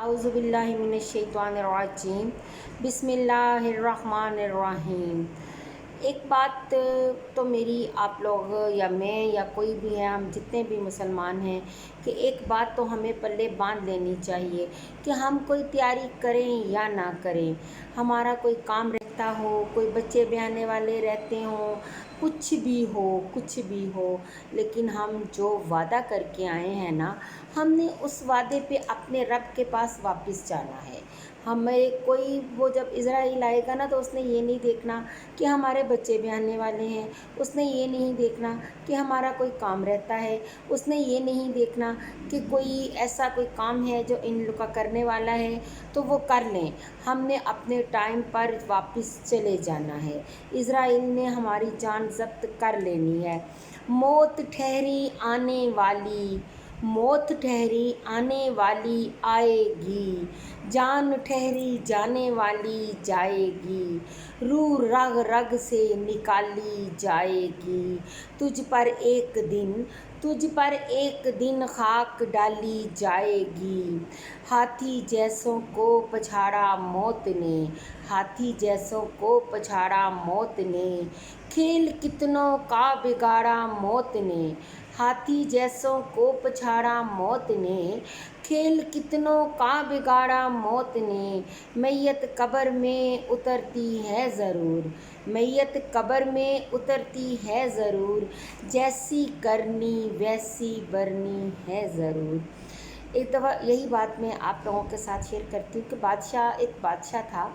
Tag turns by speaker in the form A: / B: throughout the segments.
A: اعوذ باللہ من الشیطان الرجیم بسم اللہ الرحمن الرحیم۔ ایک بات تو میری آپ لوگ یا میں یا کوئی بھی ہے، ہم جتنے بھی مسلمان ہیں، کہ ایک بات تو ہمیں پلے باندھ لینی چاہیے کہ ہم کوئی تیاری کریں یا نہ کریں، ہمارا کوئی کام رہتا ہو، کوئی بچے بیانے والے رہتے ہوں، کچھ بھی ہو، لیکن ہم جو وعدہ کر کے آئے ہیں نا، ہم نے اس وعدے پہ اپنے رب کے پاس واپس جانا ہے۔ ہمیں کوئی وہ جب اسرائیل آئے گا نا، تو اس نے یہ نہیں دیکھنا کہ ہمارے بچے بیانے والے ہیں، اس نے یہ نہیں دیکھنا کہ ہمارا کوئی کام رہتا ہے، اس نے یہ نہیں دیکھنا کہ کوئی ایسا کوئی کام ہے جو ان لوگ کا کرنے والا ہے تو وہ کر لیں۔ ہم نے اپنے ٹائم پر واپس چلے جانا ہے۔ اسرائیل نے ہماری جان ضبط کر لینی ہے۔ موت ٹھہری آنے والی، موت ٹھہری آنے والی آئے گی، جان ٹھہری جانے والی جائے گی، روح رگ رگ سے نکالی جائے گی، تجھ پر ایک دن خاک ڈالی جائے گی۔ ہاتھی جیسوں کو پچھاڑا موت نے، ہاتھی جیسوں کو پچھاڑا موت نے، کھیل کتنوں کا بگاڑا موت نے، ہاتھی جیسوں کو پچھاڑا موت نے، کھیل کتنوں کا بگاڑا موت نے۔ میت قبر میں اترتی ہے ضرور، میت قبر میں اترتی ہے ضرور، جیسی کرنی ویسی برنی ہے ضرور۔ ایک دفعہ یہی بات میں آپ لوگوں کے ساتھ شیئر کرتی ہوں کہ ایک بادشاہ تھا،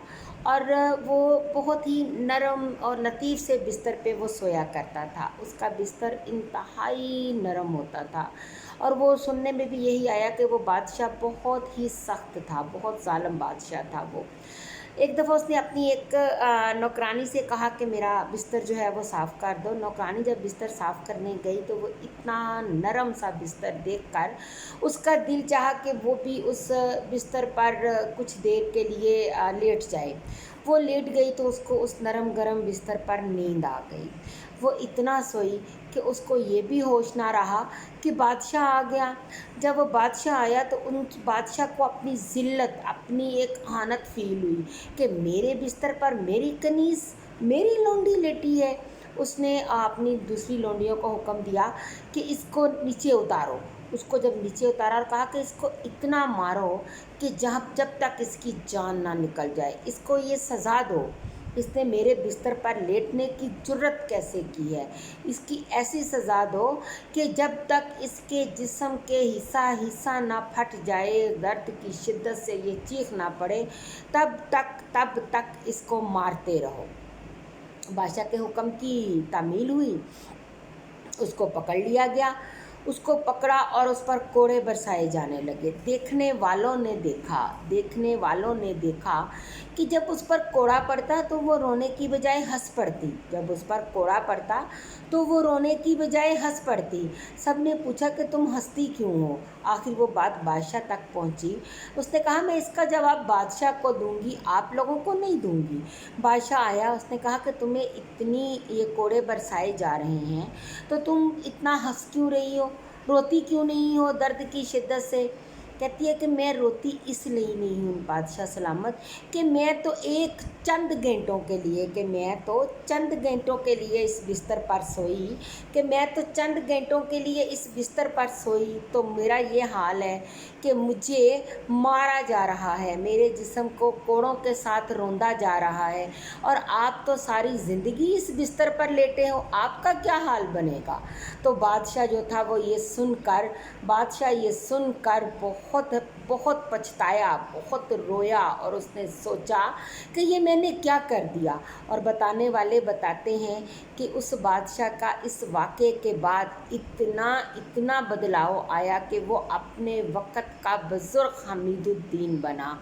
A: اور وہ بہت ہی نرم اور لطیف سے بستر پہ وہ سویا کرتا تھا۔ اس کا بستر انتہائی نرم ہوتا تھا، اور وہ سننے میں بھی یہی آیا کہ وہ بادشاہ بہت ہی سخت تھا، بہت ظالم بادشاہ تھا وہ۔ ایک دفعہ اس نے اپنی ایک نوکرانی سے کہا کہ میرا بستر جو ہے وہ صاف کر دو۔ نوکرانی جب بستر صاف کرنے گئی تو وہ اتنا نرم سا بستر دیکھ کر اس کا دل چاہا کہ وہ بھی اس بستر پر کچھ دیر کے لیے لیٹ جائے۔ وہ لیٹ گئی تو اس کو اس نرم گرم بستر پر نیند آ گئی۔ وہ اتنا سوئی کہ اس کو یہ بھی ہوش نہ رہا کہ بادشاہ آ گیا۔ جب وہ بادشاہ آیا تو ان بادشاہ کو اپنی ذلت، اپنی ایک اہانت فیل ہوئی کہ میرے بستر پر میری کنیز، میری لونڈی لیٹی ہے۔ اس نے اپنی دوسری لونڈیوں کو حکم دیا کہ اس کو نیچے اتارو۔ اس کو جب نیچے اتارا اور کہا کہ اس کو اتنا مارو کہ جب تک اس کی جان نہ نکل جائے، اس کو یہ سزا دو، اس نے میرے بستر پر لیٹنے کی جرت کیسے کی ہے، اس کی ایسی سزا دو کہ جب تک اس کے جسم کے حصہ نہ پھٹ جائے، درد کی شدت سے یہ چیخ نہ پڑے، تب تک اس کو مارتے رہو۔ بادشاہ کے حکم کی تعمیل ہوئی، اس کو پکڑ لیا گیا، اس کو پکڑا اور اس پر کوڑے برسائے جانے لگے۔ دیکھنے والوں نے دیکھا کہ جب اس پر کوڑا پڑتا تو وہ رونے کی بجائے ہنس پڑتی، جب اس پر کوڑا پڑتا تو وہ رونے کی بجائے ہنس پڑتی۔ سب نے پوچھا کہ تم ہنستی کیوں ہو؟ آخر وہ بات بادشاہ تک پہنچی۔ اس نے کہا میں اس کا جواب بادشاہ کو دوں گی، آپ لوگوں کو نہیں دوں گی۔ بادشاہ آیا، اس نے کہا کہ تمہیں اتنی یہ کوڑے برسائے جا رہے ہیں تو تم اتنا ہنس کیوں رہی ہو، روتی کیوں نہیں ہو درد کی شدت سے؟ کہتی ہے کہ میں روتی اس لیے نہیں ہوں بادشاہ سلامت کہ میں تو چند گھنٹوں کے لیے اس بستر پر سوئی، تو میرا یہ حال ہے کہ مجھے مارا جا رہا ہے، میرے جسم کو کوڑوں کے ساتھ روندا جا رہا ہے، اور آپ تو ساری زندگی اس بستر پر لیٹے ہو، آپ کا کیا حال بنے گا؟ تو بادشاہ جو تھا وہ یہ سن کر بہت پچھتایا، بہت رویا، اور اس نے سوچا کہ یہ میں نے کیا کر دیا۔ اور بتانے والے بتاتے ہیں کہ اس بادشاہ کا اس واقعے کے بعد اتنا بدلاؤ آیا کہ وہ اپنے وقت کا بزرگ حمید الدین بنا۔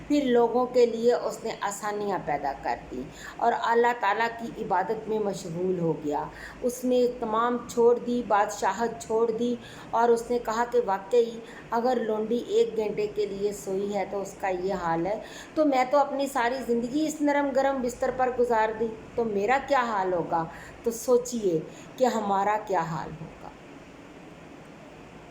A: پھر لوگوں کے لیے اس نے آسانیاں پیدا کر دی اور اللہ تعالیٰ کی عبادت میں مشغول ہو گیا۔ اس نے تمام چھوڑ دی، بادشاہت چھوڑ دی، اور اس نے کہا کہ واقعی اگر لونڈی 1 گھنٹے کے لیے سوئی ہے تو اس کا یہ حال ہے، تو میں تو اپنی ساری زندگی اس نرم گرم بستر پر گزار دی، تو میرا کیا حال ہوگا؟ تو سوچئے کہ ہمارا کیا حال ہو۔